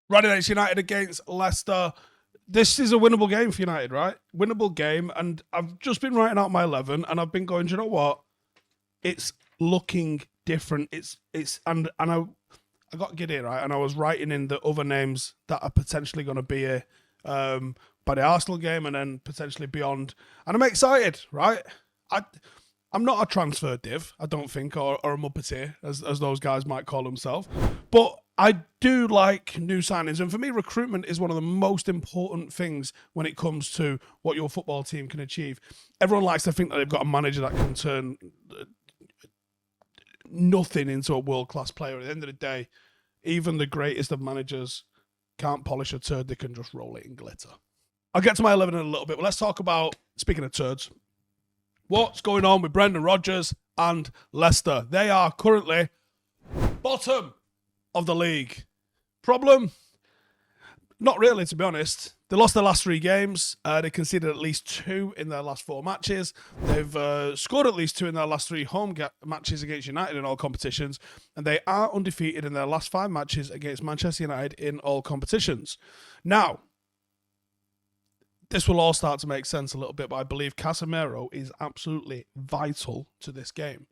Radicals United against Leicester. This is a winnable game for United, right? Winnable game. And I've just been writing out my 11 and I've been going, do you know what? It's looking different. And I got giddy, right? And I was writing in the other names that are potentially going to be here by the Arsenal game and then potentially beyond. And I'm excited, right? I'm not a transfer div, I don't think, or a Muppeteer, as those guys might call themselves. But I do like new signings. And for me, recruitment is one of the most important things when it comes to what your football team can achieve. Everyone likes to think that they've got a manager that can turn nothing into a world-class player. At the end of the day, even the greatest of managers can't polish a turd. They can just roll it in glitter. I'll get to my 11 in a little bit, but let's talk about, speaking of turds, what's going on with Brendan Rodgers and Leicester. They are currently bottom of the league. Problem? Not really, to be honest. They lost their last 3 games. They conceded at least 2 in their last 4 matches. They've scored at least 2 in their last 3 home matches against United in all competitions. And they are undefeated in their last 5 matches against Manchester United in all competitions. Now, this will all start to make sense a little bit, but I believe Casemiro is absolutely vital to this game.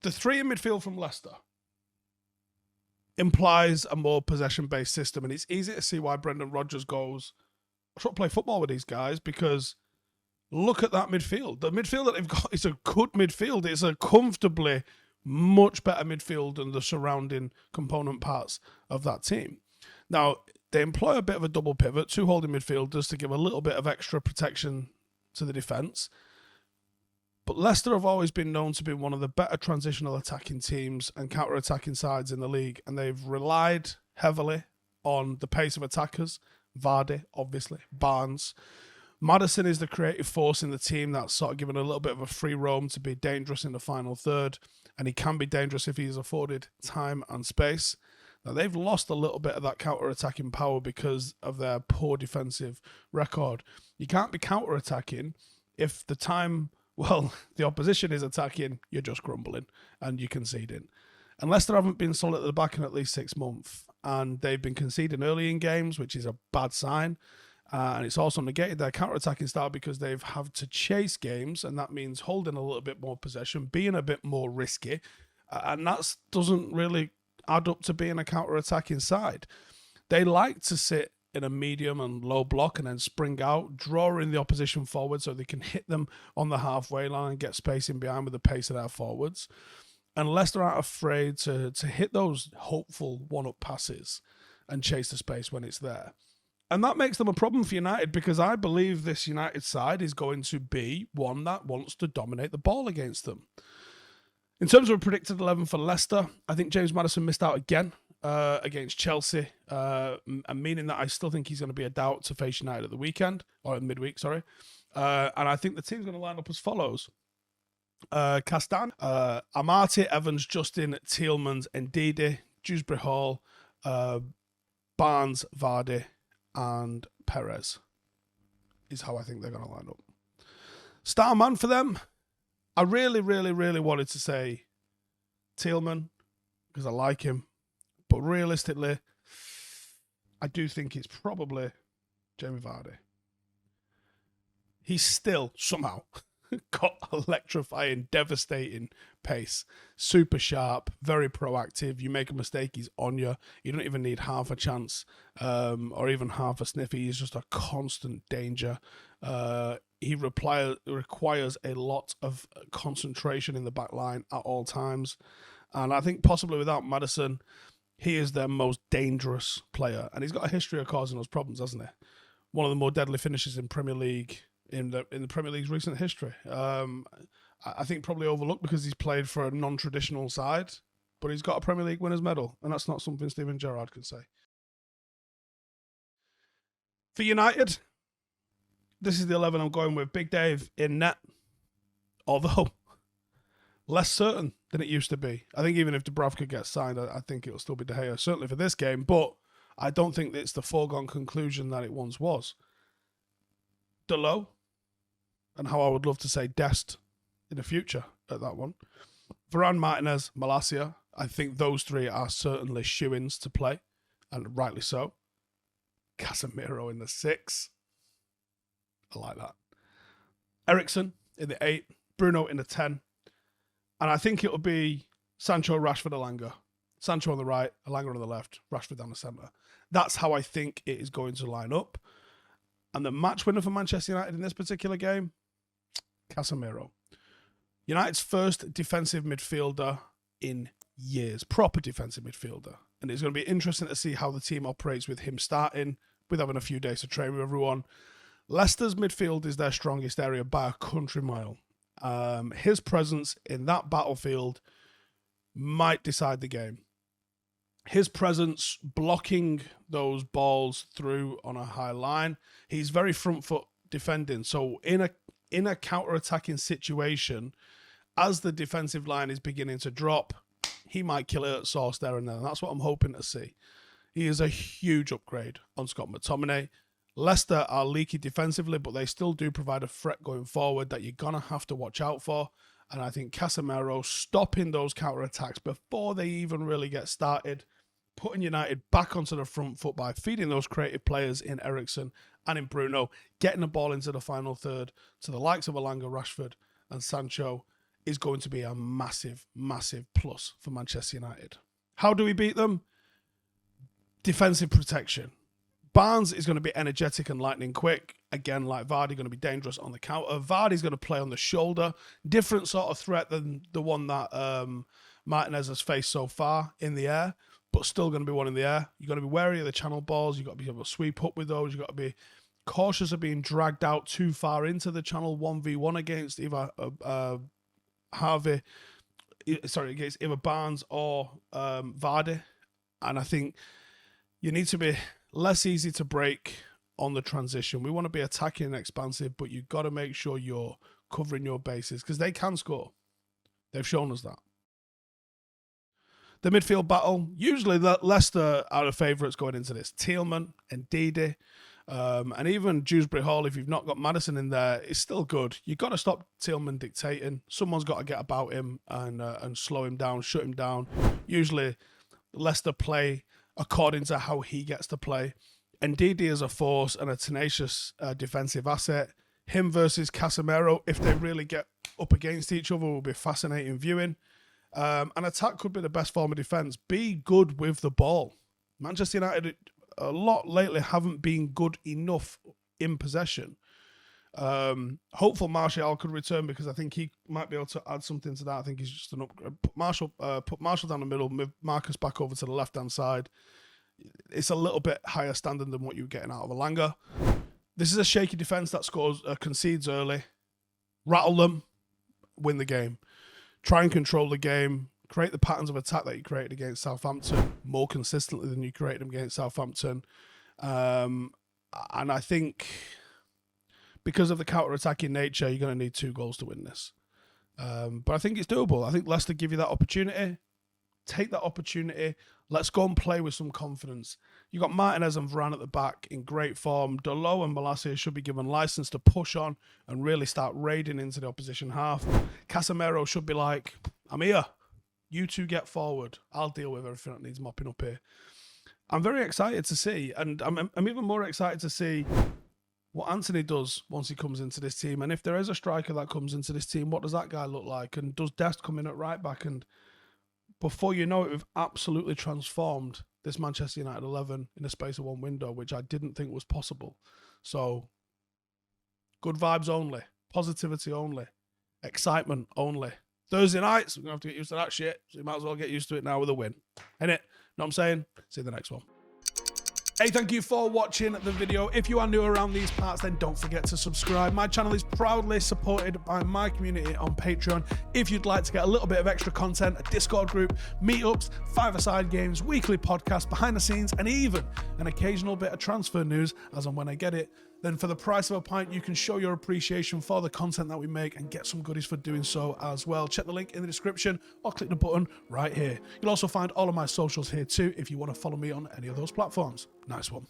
The 3 in midfield from Leicester implies a more possession-based system, and it's easy to see why Brendan Rodgers goes, I should play football with these guys, because look at that midfield. The midfield that they've got is a good midfield. It's a comfortably much better midfield than the surrounding component parts of that team. Now, they employ a bit of a double pivot, 2 holding midfielders to give a little bit of extra protection to the defence. But Leicester have always been known to be one of the better transitional attacking teams and counter-attacking sides in the league, and they've relied heavily on the pace of attackers. Vardy, obviously, Barnes. Maddison is the creative force in the team that's sort of given a little bit of a free roam to be dangerous in the final third, and he can be dangerous if he is afforded time and space. Now, they've lost a little bit of that counter-attacking power because of their poor defensive record. You can't be counter-attacking if the time, well, the opposition is attacking, you're just grumbling and you're conceding. And Leicester haven't been solid at the back in at least 6 months, and they've been conceding early in games, which is a bad sign. And it's also negated their counter-attacking style because they've had to chase games, and that means holding a little bit more possession, being a bit more risky, and that doesn't really add up to being a counter-attacking side. They like to sit in a medium and low block and then spring out, drawing the opposition forward so they can hit them on the halfway line and get space in behind with the pace of their forwards. And Leicester aren't afraid to hit those hopeful one-up passes and chase the space when it's there. And that makes them a problem for United, because I believe this United side is going to be one that wants to dominate the ball against them. In terms of a predicted 11 for Leicester, I think James Maddison missed out again against Chelsea, meaning that I still think he's going to be a doubt to face United at the weekend, or midweek, sorry. And I think the team's going to line up as follows. Castan, Amati, Evans, Justin, Tielemans, Ndidi, Dewsbury Hall, Barnes, Vardy, and Perez is how I think they're going to line up. Star man for them, I really, really, really wanted to say Tielemans because I like him. But realistically, I do think it's probably Jamie Vardy. He's still somehow got electrifying, devastating pace. Super sharp, very proactive. You make a mistake, he's on you. You don't even need half a chance or even half a sniff. He's just a constant danger. He requires a lot of concentration in the back line at all times. And I think possibly without Maddison, he is their most dangerous player. And he's got a history of causing those problems, hasn't he? One of the more deadly finishes in Premier League, in the Premier League's recent history. I think probably overlooked because he's played for a non-traditional side, but he's got a Premier League winners medal, and that's not something Steven Gerrard can say. For United, this is the 11 I'm going with. Big Dave in net, although less certain than it used to be. I think even if Dubravka gets signed, I think it'll still be De Gea, certainly for this game, but I don't think it's the foregone conclusion that it once was. Delo, and how I would love to say Dest in the future at that one. Varane, Martinez, Malacia. I think those three are certainly shoo-ins to play, and rightly so. Casemiro in the 6. I like that. Eriksen in the 8. Bruno in the 10. And I think it'll be Sancho, Rashford, Elanga. Sancho on the right, Elanga on the left, Rashford down the centre. That's how I think it is going to line up. And the match winner for Manchester United in this particular game, Casemiro. United's first defensive midfielder in years. Proper defensive midfielder. And it's going to be interesting to see how the team operates with him starting, with having a few days to train with everyone. Leicester's midfield is their strongest area by a country mile. His presence in that battlefield might decide the game. His presence blocking those balls through on a high line. He's very front foot defending. So in a counter-attacking situation, as the defensive line is beginning to drop, he might kill it at source there and then. That's what I'm hoping to see. He is a huge upgrade on Scott McTominay. Leicester are leaky defensively, but they still do provide a threat going forward that you're going to have to watch out for. And I think Casemiro stopping those counter-attacks before they even really get started, putting United back onto the front foot by feeding those creative players in Eriksen and in Bruno, getting the ball into the final third to the likes of Elanga, Rashford and Sancho is going to be a massive, massive plus for Manchester United. How do we beat them? Defensive protection. Barnes is going to be energetic and lightning quick. Again, like Vardy, going to be dangerous on the counter. Vardy's going to play on the shoulder. Different sort of threat than the one that Martinez has faced so far in the air, but still going to be one in the air. You've got to be wary of the channel balls. You've got to be able to sweep up with those. You've got to be cautious of being dragged out too far into the channel 1v1 against either against either Barnes or Vardy. And I think you need to be less easy to break on the transition. We want to be attacking and expansive, but you've got to make sure you're covering your bases because they can score. They've shown us that. The midfield battle, usually Leicester are the favourites going into this. Tielemans and Ndidi, and even Dewsbury Hall, if you've not got Maddison in there, is still good. You've got to stop Tielemans dictating. Someone's got to get about him and slow him down, shut him down. Usually Leicester play according to how he gets to play. And Ndidi is a force and a tenacious defensive asset. Him versus Casemiro, if they really get up against each other, will be fascinating viewing. And attack could be the best form of defence. Be good with the ball. Manchester United, a lot lately, haven't been good enough in possession. Hopeful Martial could return because I think he might be able to add something to that. I think he's just an upgrade. Put Martial down the middle, move Marcus back over to the left-hand side. It's a little bit higher standard than what you're getting out of Elanga. This is a shaky defence that concedes early. Rattle them, win the game. Try and control the game. Create the patterns of attack that you created against Southampton more consistently than you created them against Southampton. And I think because of the counter-attacking nature, you're going to need 2 goals to win this. But I think it's doable. I think Leicester give you that opportunity. Take that opportunity. Let's go and play with some confidence. You've got Martinez and Varane at the back in great form. Dalot and Malacia should be given license to push on and really start raiding into the opposition half. Casemiro should be like, I'm here. You two get forward. I'll deal with everything that needs mopping up here. I'm very excited to see, and I'm even more excited to see what Antony does once he comes into this team. And if there is a striker that comes into this team, what does that guy look like? And does Dest come in at right back? And before you know it, we've absolutely transformed this Manchester United 11 in the space of one window, which I didn't think was possible. So, good vibes only, positivity only, excitement only. Thursday nights, we're going to have to get used to that shit, so you might as well get used to it now with a win. Innit? Know what I'm saying? See you in the next one. Hey, thank you for watching the video. If you are new around these parts, then don't forget to subscribe. My channel is proudly supported by my community on Patreon. If you'd like to get a little bit of extra content, a Discord group, meetups, 5-a-side games, weekly podcasts, behind the scenes, and even an occasional bit of transfer news as and when I get it, then for the price of a pint, you can show your appreciation for the content that we make and get some goodies for doing so as well. Check the link in the description or click the button right here. You'll also find all of my socials here too if you want to follow me on any of those platforms. Nice one.